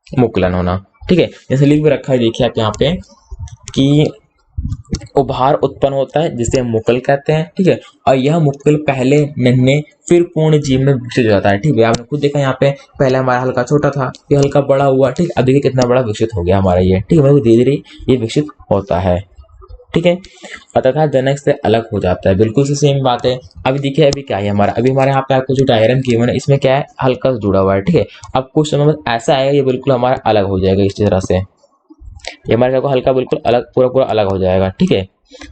Speaker 1: मुकुलन होना। ठीक है, जैसे लिख भी रखा है, देखिए आप यहाँ पे कि उभार उत्पन्न होता है जिसे हम मुकुल कहते हैं। ठीक है, और यह मुकुल पहले नन्हे फिर पूर्ण जीव में विकसित हो जाता है। ठीक है, आपने खुद देखा यहाँ पे पहले हमारा हल्का छोटा था, फिर हल्का बड़ा हुआ। ठीक, अब देखिए कितना बड़ा विकसित हो गया हमारा ये। ठीक है, धीरे धीरे ये विकसित होता है। ठीक है, तथा जनक से अलग हो जाता है, बिल्कुल से सेम बात है। अभी देखिए अभी क्या है हमारा, अभी हमारे यहाँ पे आपको जो डायग्राम गिवन है, इसमें क्या है, हल्का से जुड़ा हुआ है। ठीक है, अब कुछ समय बाद ऐसा आएगा, ये बिल्कुल हमारा अलग हो जाएगा इस तरह से, ये हमारे को हल्का बिल्कुल अलग पूरा अलग हो जाएगा। ठीक है,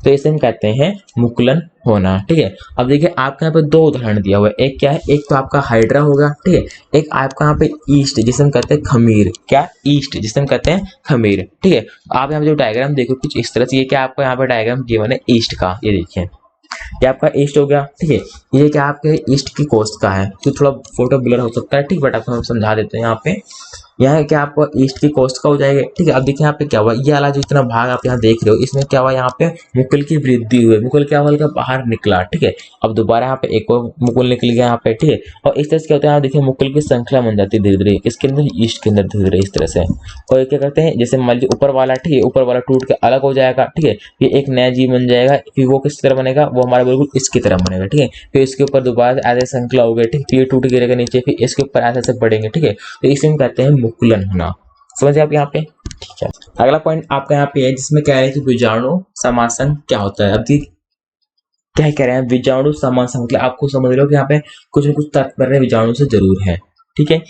Speaker 1: तो इसे हम कहते हैं मुकुलन होना। ठीक है, अब देखिए आपके यहाँ पे दो उदाहरण दिया हुआ है, एक क्या है, एक तो आपका हाइड्रा होगा। ठीक है, एक आपका यहाँ पे ईस्ट जिसे हम कहते हैं खमीर। क्या, ईस्ट जिसे हम कहते हैं खमीर। ठीक है, आप यहाँ पे जो डायग्राम देखो कुछ इस तरह से, ये क्या आपका यहाँ पे डायग्राम गिवन है ईस्ट का, ये देखिए ये आपका ईस्ट हो गया। ठीक है, ये क्या आपके ईस्ट की कोस्ट का है, तो थोड़ा फोटो ब्लर हो सकता है। ठीक, बट आपको हम समझा देते हैं। यहाँ पे यहाँ क्या आपको ईस्ट की कोस्ट का हो जाएगा। ठीक है, अब देखिए यहाँ पे क्या हुआ, ये वाला जो इतना भाग आप यहाँ देख रहे हो, इसमें क्या हुआ, यहाँ पे मुकुल की वृद्धि हुई, मुकुल क्या हुआ, बाहर निकला। ठीक है, अब दोबारा यहाँ पे एक और मुकुल निकल गया यहाँ पे। ठीक है, और इस तरह से क्या होता है, यहाँ देखिए मुकुल की संख्या बन जाती है धीरे धीरे इसके अंदर, ईस्ट के अंदर धीरे धीरे इस तरह से। और क्या करते हैं, जैसे मान लीजिए ऊपर वाला, ठीक है, ऊपर वाला टूट के अलग हो जाएगा। ठीक है, फिर एक नया जीव बन जाएगा, फिर वो किस तरह बनेगा, वो हमारा बिल्कुल इसकी तरह बनेगा। ठीक है, फिर इसके ऊपर दोबारा ऐसे संकला हो गया। ठीक, फिर टूट गिरेगा नीचे, फिर इसके ऊपर ऐसे बढ़ेंगे। ठीक है, तो इसे हम कहते हैं मुकुलन होना। समझे आप यहाँ पे। ठीक है, अगला पॉइंट आपका यहाँ पे है जिसमें कह रहे हैं कि बीजाणु समासन क्या होता है। अब क्या कह रहे हैं, बीजाणु समासन मतलब आपको समझ लो कि यहाँ पे कुछ न कुछ तात्पर्य बीजाणु से जरूर है। ठीक है,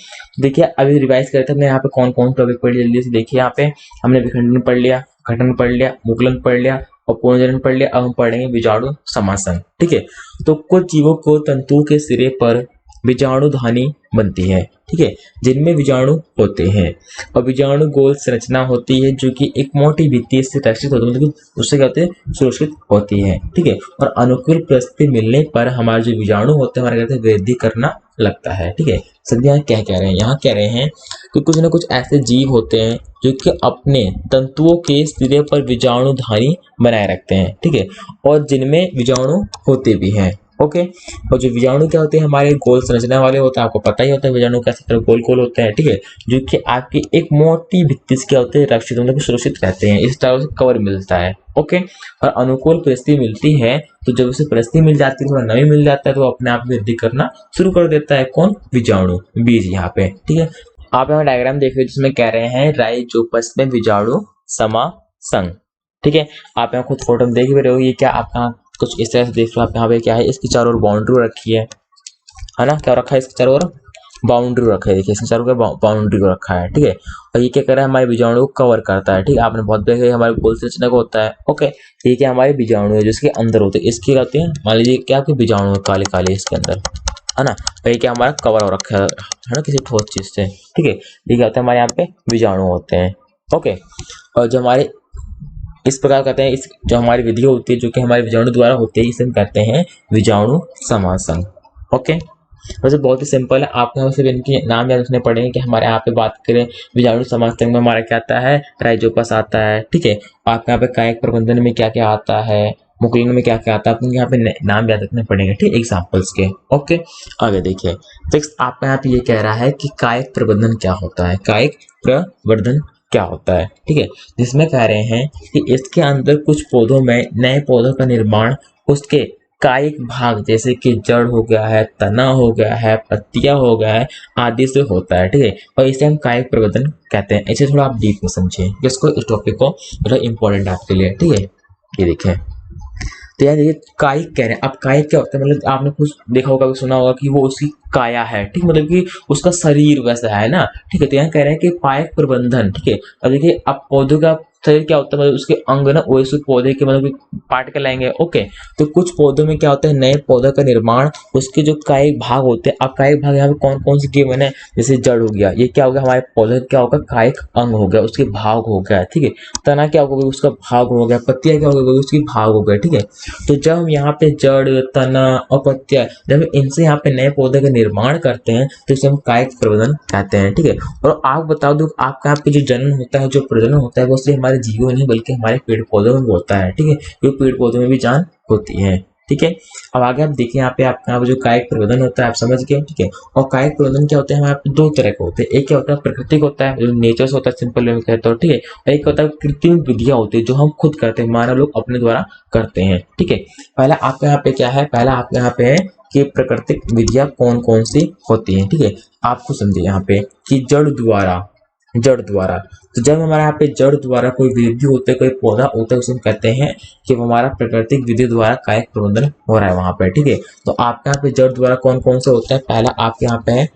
Speaker 1: देखिए अभी रिवाइज करते हैं यहाँ पे कौन कौन टॉपिक पढ़ लिया जल्दी से। देखिए यहाँ पे हमने विखंडन पढ़ लिया, घटन पढ़ लिया, मुकुलन पढ़ लिया और पूर्णजनन पढ़ लिया। अब हम पढ़ेंगे बीजाणु समासन। ठीक है, तो कुछ जीवों को तंतु के सिरे पर बीजाणु धानी बनती है। ठीक है, जिनमें बीजाणु होते हैं और बीजाणु गोल संरचना होती है जो कि एक मोटी भित्ति से रक्षित होती है, मतलब उससे क्या होते हैं, सुरक्षित होती है। ठीक है, और अनुकूल परिस्थिति मिलने पर हमारे जो बीजाणु होते हैं हमारे कहते हैं वृद्धि करना लगता है। ठीक है, सर यहाँ क्या कह रहे हैं, यहाँ कह रहे हैं कि कुछ न कुछ ऐसे जीव होते हैं जो कि अपने तंतुओं के सिरे पर बीजाणु धानी बनाए रखते हैं। ठीक है, और जिनमें बीजाणु होते भी हैं। ओके, और जो बीजाणु क्या होते हैं हमारे गोल संरचना वाले होते हैं, आपको पता ही होता है बीजाणु कैसे तरह गोल गोल होते हैं। ठीक है, जो कि आपकी एक मोटी भित्ति से क्या होते हैं रक्षित, मतलब सुरक्षित रहते हैं, इस तरह से कवर मिलता है। ओके, और अनुकूल परिस्थिति मिलती है तो जब उसे परिस्थिति मिल जाती है, थोड़ा नमी मिल जाता है, तो अपने आप वृद्धि करना शुरू कर देता है। कौन, बीजाणु, बीज यहाँ पे। ठीक है, आप यहाँ डायग्राम देख रहे हो जिसमें कह रहे हैं राइजोपस में बीजाणु समासंग। ठीक है, आप यहाँ खुद फोटो में देख भी रहे हो, ये क्या आपका कुछ इस तरह से देख लो आप यहाँ पे क्या है, इसकी चारों ओर बाउंड्री रखी है ना, क्या रखा है इसके चारों ओर बाउंड्री रखा है, देखिए इसके चारों का बाउंड्री को रखा है, ठीक है। और ये क्या कर रहा है, हमारे बीजाणु को कवर करता है, ठीक है। आपने बहुत देखे हमारे गोल संरचना को होता है, ओके। ये क्या हमारे बीजाणु है जिसके अंदर होते हैं, इसके क्या होते हैं, मान लीजिए क्या आपके बीजाणु काले काले इसके अंदर, है ना। और ये क्या हमारा कवर हो रखा है ना किसी ठोस चीज से, ठीक है। ये क्या होता है, हमारे यहाँ पे बीजाणु होते हैं, ओके। और जो हमारे इस प्रकार कहते हैं, इस जो हमारी विधि होती है जो कि हमारे बीजाणु द्वारा होती है, इसे हम कहते हैं बीजाणु समासन, ओके। वैसे बहुत ही सिंपल है, आपको सिर्फ इनके नाम याद रखने पड़ेंगे कि हमारे यहाँ पे बात करें बीजाणु समासन में हमारा क्या आता है, राइजोपस आता है, ठीक है। आपके यहाँ पे कायिक प्रबंधन में क्या क्या आता है, मुकुलन में क्या क्या आता है, आपको यहाँ पे नाम याद रखने पड़ेंगे, ठीक, एग्जाम्पल्स के, ओके। आगे देखिए, फिक्स आपका यहाँ पे ये कह रहा है कि कायिक प्रबंधन क्या होता है, कायिक प्रवर्धन क्या होता है, ठीक है। जिसमें कह रहे हैं कि इसके अंदर कुछ पौधों में नए पौधों का निर्माण उसके कायिक भाग जैसे कि जड़ हो गया है, तना हो गया है, पत्तियां हो गया है आदि से होता है, ठीक है। और इसे हम कायिक प्रवर्धन कहते हैं। इसे थोड़ा आप डीप में समझिए, इसको इस टॉपिक को थोड़ा इंपॉर्टेंट आपके लिए, ठीक है। ये देखें, तो यार ये कायिक कह रहे हैं। अब कायिक क्या होता है, मतलब आपने कुछ देखा होगा, सुना होगा कि वो उसकी काया है, ठीक, मतलब कि उसका शरीर वैसा है ना, ठीक है। तो यहाँ कह रहे हैं कि कायिक प्रबंधन, ठीक है। अब देखिए, अब पौधों का शरीर क्या होता है, मतलब उसके अंग ना वैसे पौधे के मतलब पार्ट के लाएंगे, ओके। तो कुछ पौधों में क्या होता है, नए पौधे का निर्माण उसके जो कायिक भाग होते हैं। अब कायिक भाग यहाँ पे कौन कौन से गिवन है, जैसे जड़ हो गया, ये क्या हो गया, हमारे पौधे क्या होगा, कायिक अंग हो गया, उसके भाग हो गया, ठीक है। तना क्या होगा, उसका भाग हो गया, पत्तियां क्या हो गया, उसकी भाग हो गया, ठीक है। तो जब हम यहाँ पे जड़, तना और पत्तियां, जब इनसे यहाँ पे नए पौधे का निर्माण करते हैं तो इसे हम कायिक प्रवर्धन कहते हैं, ठीक है। और आप बता दो, आपका यहाँ पे जो जन्म होता है, जो प्रजनन होता है, वो सिर्फ हमारे जीवों नहीं बल्कि हमारे पेड़ पौधों में भी होता है, ठीक है। क्योंकि पेड़ पौधों में भी जान होती है, ठीक है। अब आगे आप देखिए, यहाँ पे आपका जो कायिक प्रवर्धन होता है आप समझ गए, ठीक है। और कायिक प्रवर्धन क्या होता है, हमारे पे दो तरह के होते हैं। एक क्या होता है, प्राकृतिक होता है, जो नेचर से होता है, सिंपल वे में कहते हो, ठीक है। और एक होता है कृत्रिम विधियां होती है, जो हम खुद करते हैं, मानव लोग अपने द्वारा करते हैं, ठीक है। पहला आपके यहाँ पे क्या है, पहला आपके यहाँ पे है कि प्राकृतिक विधियां कौन कौन सी होती हैं, ठीक है। आपको समझिए यहाँ पे कि जड़ द्वारा, तो जब हमारे यहाँ पे जड़ द्वारा कोई विधि होते, कोई पौधा होता है, उसे हम कहते हैं कि वो हमारा प्राकृतिक विधि द्वारा कायिक प्रबंधन हो रहा है वहां पे, ठीक है। तो आपके यहाँ पे जड़ द्वारा कौन कौन से होते हैं, पहला आपके यहाँ पे है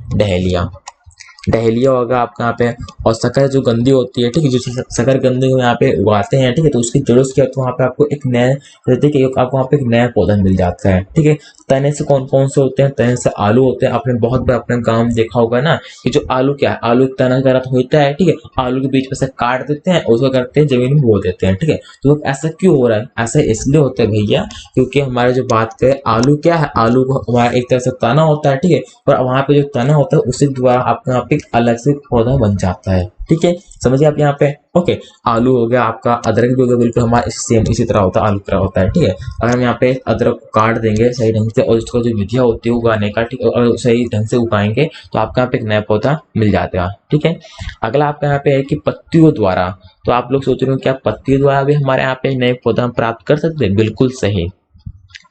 Speaker 1: डहेलिया होगा आपके यहाँ पे। और शकर जो गंदी होती है, ठीक है, जो शकर गंदी को यहाँ पे उगाते हैं, ठीक है। तो उसकी जड़ों से क्या, तो वहाँ पे आपको एक नया ठीक है, आपको वहाँ पे एक नया पौधा मिल जाता है, ठीक है। तने से कौन कौन से होते हैं, तने से आलू होते हैं। आपने बहुत बार अपने गाँव में देखा होगा ना कि जो आलू क्या है, आलू तना का रथ होता है, ठीक है। आलू के बीच में से काट देते हैं, उसको करते हैं जमीन में बो देते हैं, ठीक है। तो ऐसा क्यों हो रहा है, ऐसा इसलिए होता है भैया, क्योंकि हमारे जो बात करें आलू क्या है, आलू को हमारा एक तरह से तना होता है, ठीक है। और वहां पे जो तना होता है उसी द्वारा आपका यहाँ पे अलग से पौधा बन जाता है, ठीक है। समझिए आप यहाँ पे, ओके। आलू हो गया आपका, अदरक भी हो गया, बिल्कुल हमारा सेम इसी तरह होता है, आलू तरह होता है, ठीक है। अगर हम यहाँ पे अदरक को काट देंगे सही ढंग से और उसका जो विधिया होती है उगाने का, ठीक है, और सही ढंग से उगाएंगे तो आपका यहाँ पे एक नया पौधा मिल जाता है, ठीक है। अगला आपका यहाँ पे है कि पत्तियों द्वारा। तो आप लोग सोच रहे हो क्या पत्तियों द्वारा भी हमारे यहाँ पे नए पौधा हम प्राप्त कर सकते हैं, बिल्कुल सही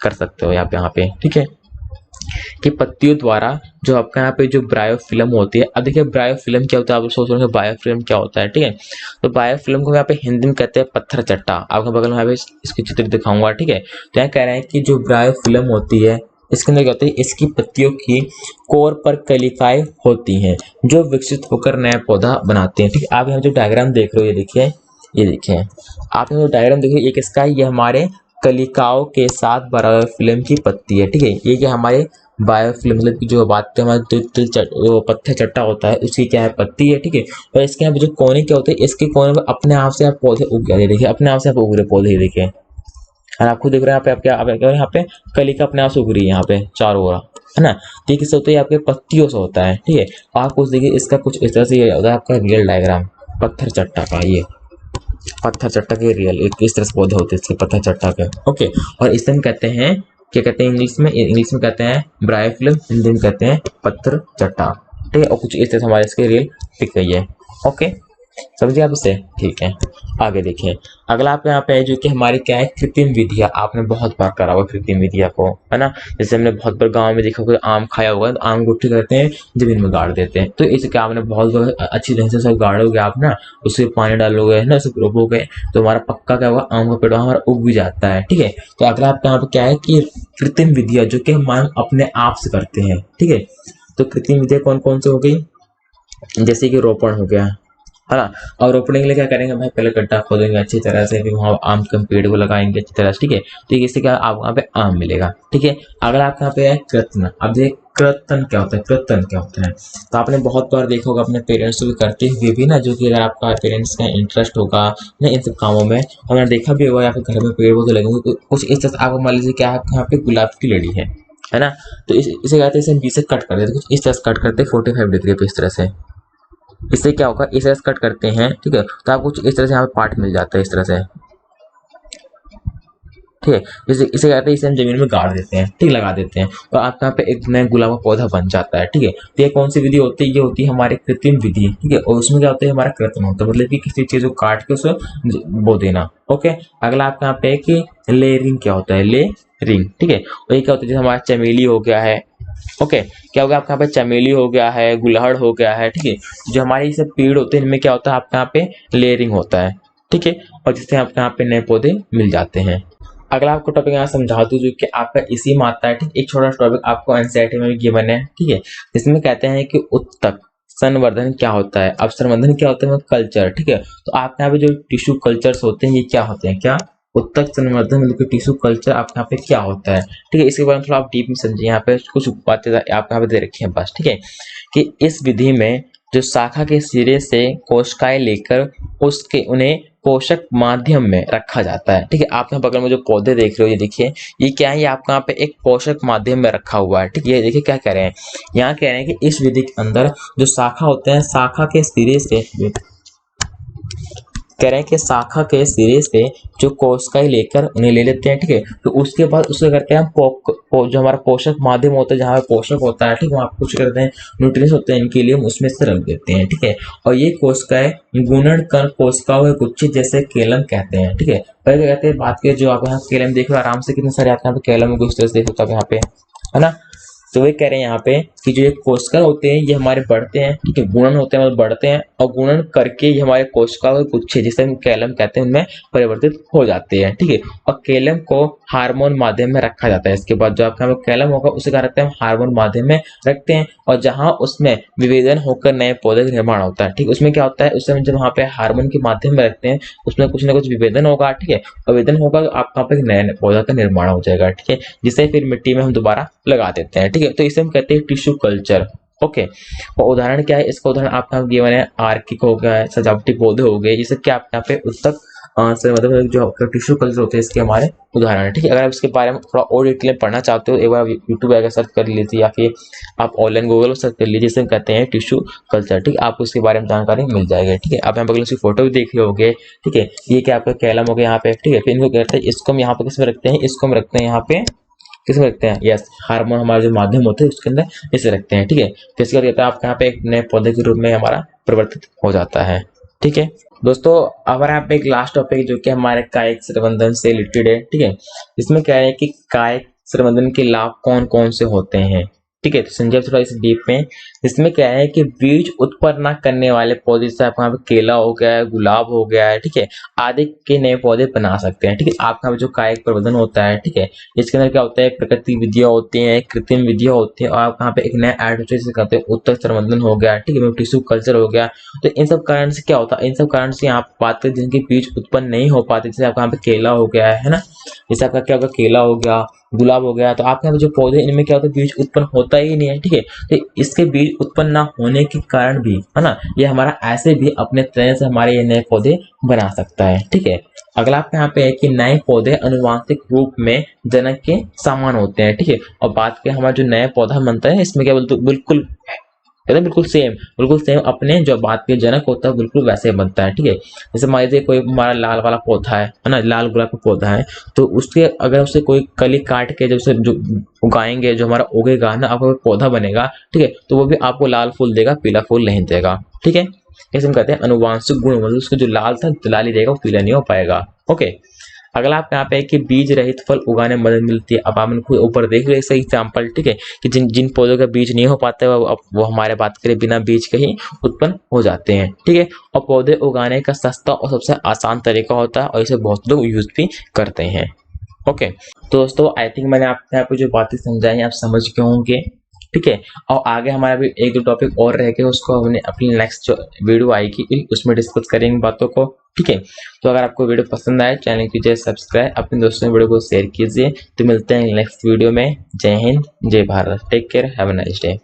Speaker 1: कर सकते हो यहाँ पे, ठीक है। कि पत्तियों द्वारा जो आपका यहाँ पे जो ब्रायोफिल्म होती है। अब देखिए ब्रायोफिल्म क्या होता है, आप सोच रहे हो बायोफिल्म क्या होता है, ठीक है। तो बायोफिल्म को यहाँ पे हिंदी में कहते हैं पत्थर चट्टा। आपके बगल में यहाँ पे इसकी चित्र दिखाऊंगा, ठीक है। तो यहाँ कह रहे हैं कि जो ब्रायोफिल्म होती है इसके अंदर क्या होता है, इसकी पत्तियों की कोर पर कलिकाएं होती हैं जो विकसित होकर नया पौधा बनाते हैं, ठीक है। आप यहाँ जो डायग्राम देख रहे हो ये देखिए आप जो डायग्राम देखिए, एक इसका ये हमारे कलिकाओं के साथ बायोफिल्म की पत्ती है, ठीक है। ये क्या हमारे बायोफिल्म मतलब की जो बात हमारे पत्थर चट्टा होता है उसकी क्या है, पत्ती है, ठीक है। और इसके यहाँ जो कोने क्या होते हैं, इसके कोने में अपने आप से आप पौधे उग गए, देखिए अपने आप से आप उग रहे पौधे, देखिए। और आपको देख रहे हैं यहाँ पे यहाँ पे कलिका अपने आप से उग रही है यहाँ पे चारों ओर, है ना। तो ये किससे होता है, आपके पत्तियों से होता है, ठीक है। आप कुछ देखिए इसका कुछ इस तरह से ये होता है आपका रियल डायग्राम पत्थर चट्टा का। ये पत्थर चट्टा के रियल एक इस तरह से पौधे होते हैं इसके पत्थर चट्टा के, ओके। और इसे हम कहते हैं क्या कहते हैं इंग्लिश में कहते हैं ब्रायोफिल्म, हिंदी में कहते हैं पत्थर चट्टा, ठीक है। और कुछ इस तरह से हमारे इसके रियल दिख गई है, ओके। समझिए आप इसे, ठीक है। आगे देखिए अगला आप यहाँ पे है जो कि हमारी क्या है, कृत्रिम विधियां। आपने बहुत बार करा होगा कृत्रिम विधियां को, है ना। जैसे हमने बहुत बार गांव में देखा होगा, आम खाया होगा तो आम गुट्ठी करते हैं जमीन में गाड़ देते हैं। तो इसे क्या आपने बहुत बार अच्छी ढंग से सब गाड़ोगे आप ना, उसमें पानी डालोगे, है ना, उसे रोपोगे तो हमारा पक्का क्या होगा, आम का पेड़ हमारा उग भी जाता है, ठीक है। तो अगला आपका यहाँ पे क्या है कि कृत्रिम विधियां जो कि हम अपने आप से करते हैं, ठीक है। तो कृत्रिम विधियां कौन कौन सी हो गई, जैसे कि रोपण हो गया, है ना। और रोपने के लिए क्या करेंगे भाई, पहले गड्ढा खोदेंगे अच्छी तरह से, फिर वहाँ आम के पेड़ को लगाएंगे अच्छी तरह से, ठीक है। तो इससे क्या आपको वहाँ पे आम मिलेगा, ठीक है। अगर आपके यहाँ पे है कृतन, अब देखिए कृतन क्या होता है, कृतन क्या होता है। तो आपने बहुत बार देखा होगा अपने पेरेंट्स को भी करते हुए भी ना, जो कि अगर आपका पेरेंट्स का इंटरेस्ट होगा ना इन सब कामों में, हमने देखा भी होगा या फिर घर में पेड़ पौधे लगे होंगे, तो कुछ इस तरह से आपको मान लीजिए क्या यहाँ पे गुलाब की लड़ी है ना। तो इसे कहते हैं, इसे बीच से कट कर देते, कुछ इस तरह से कट करते हैं 45 डिग्री पे इस तरह से। इससे क्या होगा, इस तरह से कट करते हैं, ठीक है। तो आपको कुछ इस तरह से यहाँ पे पार्ट मिल जाता है इस तरह से, ठीक है। इसे कहते हैं, इसे हम जमीन में गाड़ देते हैं, ठीक, लगा देते हैं, तो आपके यहाँ पे एक नया गुलाब का पौधा बन जाता है, ठीक है। तो ये कौन सी विधि होती है, ये होती है हमारी कृत्रिम विधि, ठीक है। और उसमें क्या होता है, हमारा कृत्रिम होता है, मतलब कि किसी चीज को काट के उसे बो देना। ओके, अगला आपके यहाँ पे कि लेयरिंग क्या होता है, लेयरिंग, ठीक है। और ये क्या होता है, जैसे हमारा चमेली हो गया है, ओके, क्या हो गया आपके यहाँ पे, चमेली हो गया है, गुलहड़ हो गया है, ठीक है। जो हमारे ये सब पेड़ होते हैं इनमें क्या होता है, आपके यहाँ पे लेयरिंग होता है, ठीक है। और जिससे आपके यहाँ पे नए पौधे मिल जाते हैं। अगला आपको टॉपिक यहाँ समझा दूं जो कि आपका इसी में आता है, ठीक। एक छोटा टॉपिक आपको एनसीईआरटी में भी गिवन है, ठीक है। जिसमें कहते हैं कि उत्तक संवर्धन क्या होता है। अब संवर्धन क्या होता है, कल्चर, ठीक है। तो आपके यहाँ पे जो टिश्यू कल्चर्स होते हैं ये क्या होते हैं, क्या उत्तक संवर्धन मतलब कि टिश्यू कल्चर आपके यहाँ पे क्या होता है, ठीक है। इसके बारे में थोड़ा आप डीप में समझिए, यहाँ पे कुछ बातें आपके यहाँ पे दे रखी है बस, ठीक है। कि इस विधि में जो शाखा के सिरे से कोशिकाएं लेकर उसके उन्हें पोषक माध्यम में रखा जाता है, ठीक है। आप यहाँ बगल में जो पौधे देख रहे हो ये देखिए, ये क्या है, ये आपका यहाँ पे एक पोषक माध्यम में रखा हुआ है, ठीक है। ये देखिए क्या कह रहे हैं, यहाँ कह रहे हैं कि इस विधि के अंदर जो शाखा होते हैं, शाखा के सिरे से कह रहे हैं कि शाखा के सिरे से जो कोशिकाएं लेकर उन्हें ले लेते हैं, ठीक है। तो उसके बाद उसको करते हैं हम जो हमारा पोषक माध्यम होता है, जहाँ पे पोषक होता है, ठीक है, वहाँ कुछ करते हैं न्यूट्रिएंट्स होते हैं इनके लिए, हम उसमें से रख देते हैं, ठीक है। और ये कोशिकाएं गुणन कण कोशिकाओं के गुच्छे जैसे केलम कहते हैं, ठीक है। पहले क्या कहते हैं, बात करें जो आप यहाँ केलम देख रहे हो आराम से, कितने सारे आपके यहाँ पे केलम को इस तरह से देख सकते हो यहाँ पे, है ना। तो वे कह रहे हैं यहाँ पे कि जो ये कोशिका होते हैं ये हमारे बढ़ते हैं, ठीक है, गुणन होते हैं मतलब बढ़ते हैं, और गुणन करके ये हमारे कोशिका के गुच्छे जिसे हम कैलम कहते हैं उनमें परिवर्तित हो जाते हैं, ठीक है। और कैलम को हार्मोन माध्यम में रखा जाता है। इसके बाद जो आपका कैलम होगा उसे क्या रखते हैं, हार्मोन माध्यम में रखते हैं, और जहां उसमें विभेदन होकर नए पौधे का निर्माण होता है, ठीक है। उसमें क्या होता है, उसमें जब वहाँ पे हार्मोन के माध्यम में रखते हैं उसमें कुछ ना कुछ विभेदन होगा, ठीक है। और विभेदन होगा तो आपका पे नए पौधा का निर्माण हो जाएगा, ठीक है, जिसे फिर मिट्टी में हम दोबारा लगा देते हैं, ठीक है। तो इसे हम कहते हैं टिश्यू कल्चर, ओके। और उदाहरण क्या है, इसका उदाहरण आपका गिवन है, आर्किक हो गया है, सजावटी पौधे हो गए, जैसे कि आप यहाँ पे उत्तक से मतलब जो टिश्यू कल्चर होते हैं इसके हमारे उदाहरण है, ठीक है। अगर आप इसके बारे में थोड़ा और डिटेल में पढ़ना चाहते हो एक बार यूट्यूब आकर सर्च कर लीजिए, या फिर आप ऑनलाइन गूगल पर सर्च कर लीजिए, जिसे कहते हैं टिश्यू कल्चर, ठीक है। आपको इसके बारे में जानकारी मिल जाएगी, ठीक है। आप यहाँ बगल उसकी फोटो भी देख रहे होगे, ठीक है। ये क्या आपका कैलम हो गया यहाँ पे, ठीक है। फिर इनको कहते हैं, इसको हम यहाँ पे किस में रखते हैं, इसको हम रखते हैं यहाँ पे किसमें रखते हैं, यस, हार्मोन हमारे जो माध्यम होते हैं उसके अंदर इसे रखते हैं, ठीक है। तो इसके बाद यहाँ पे यहाँ पे एक नए पौधे के रूप में हमारा परिवर्तित हो जाता है, ठीक है। दोस्तों अब यहाँ पे एक लास्ट टॉपिक जो कि हमारे कायिक संवर्धन से रिलेटेड है, ठीक है। इसमें क्या है कि कायिक संवर्धन के लाभ कौन कौन से होते हैं, ठीक है। तो समझिए थोड़ा इस डीप में। इसमें क्या है कि बीज उत्पन्न न करने वाले पौधे जैसे आपका केला हो गया है, गुलाब हो गया है, ठीक है, आदि के नए पौधे बना सकते हैं, ठीक है। आपका जो कायिक प्रवर्धन होता है, ठीक है, इसके अंदर क्या होता है, प्राकृतिक विधियां होती हैं, कृत्रिम विधियां होती हैं, और आप यहाँ पे एक नया ऐड होता है जिसे कहते हैं उत्तक संवर्धन हो गया, ठीक है, टिश्यू कल्चर हो गया। तो इन सब कारण से क्या होता है, इन सब कारण से आप बात करें जिनके बीज उत्पन्न नहीं हो पाते, जैसे आपका यहाँ पे केला हो गया है ना, जैसे आपका क्या होगा, केला हो गया, गुलाब हो गया, तो आपके यहाँ जो पौधे इनमें क्या होता है, बीज उत्पन्न होता ही नहीं है, ठीक है। तो इसके बीज उत्पन्न ना होने के कारण भी, है ना, ये हमारा ऐसे भी अपने तरह से हमारे ये नए पौधे बना सकता है, ठीक है। अगला आपके यहाँ पे है कि नए पौधे अनुवांशिक रूप में जनक के समान होते हैं, ठीक है। और बात करें हमारा जो नया पौधा बनता है इसमें क्या बोलते बिल्कुल कहते हैं बिल्कुल सेम अपने जो बात के जनक होता है बिल्कुल वैसे बनता है, ठीक है। जैसे मान लीजिए कोई हमारा लाल वाला पौधा है ना, लाल गुलाब का पौधा है, तो उसके अगर उससे कोई कली काट के जब उसे जो उगाएंगे, जो हमारा उगेगा ना, आपका पौधा बनेगा, ठीक है, तो वो भी आपको लाल फूल देगा, पीला फूल नहीं देगा, ठीक है। जैसे हम कहते हैं अनुवांशिक गुण, मतलब उसका जो लाल था लाल ही देगा, वो पीला नहीं हो पाएगा, ओके। अगला आप यहाँ पे है कि बीज रहित फल उगाने में मदद मिलती है। अब आप इनको ऊपर देख लो सही एग्जाम्पल, ठीक है, कि जिन जिन पौधों का बीज नहीं हो पाते वो हमारे बात करें बिना बीज के ही उत्पन्न हो जाते हैं, ठीक है। और पौधे उगाने का सस्ता और सबसे आसान तरीका होता है, और इसे बहुत लोग यूज भी करते हैं, ओके। तो दोस्तों आई थिंक मैंने आपको यहाँ पे जो बातें समझाई आप समझ गए होंगे, ठीक है। और आगे हमारा भी एक दो टॉपिक और रह गए, उसको हमने अपनी नेक्स्ट जो वीडियो आएगी उसमें डिस्कस करेंगे बातों को, ठीक है। तो अगर आपको वीडियो पसंद आए चैनल कीजिए सब्सक्राइब, अपने दोस्तों में वीडियो को शेयर कीजिए। तो मिलते हैं नेक्स्ट वीडियो में। जय हिंद, जय Bharat, take care, have a nice day.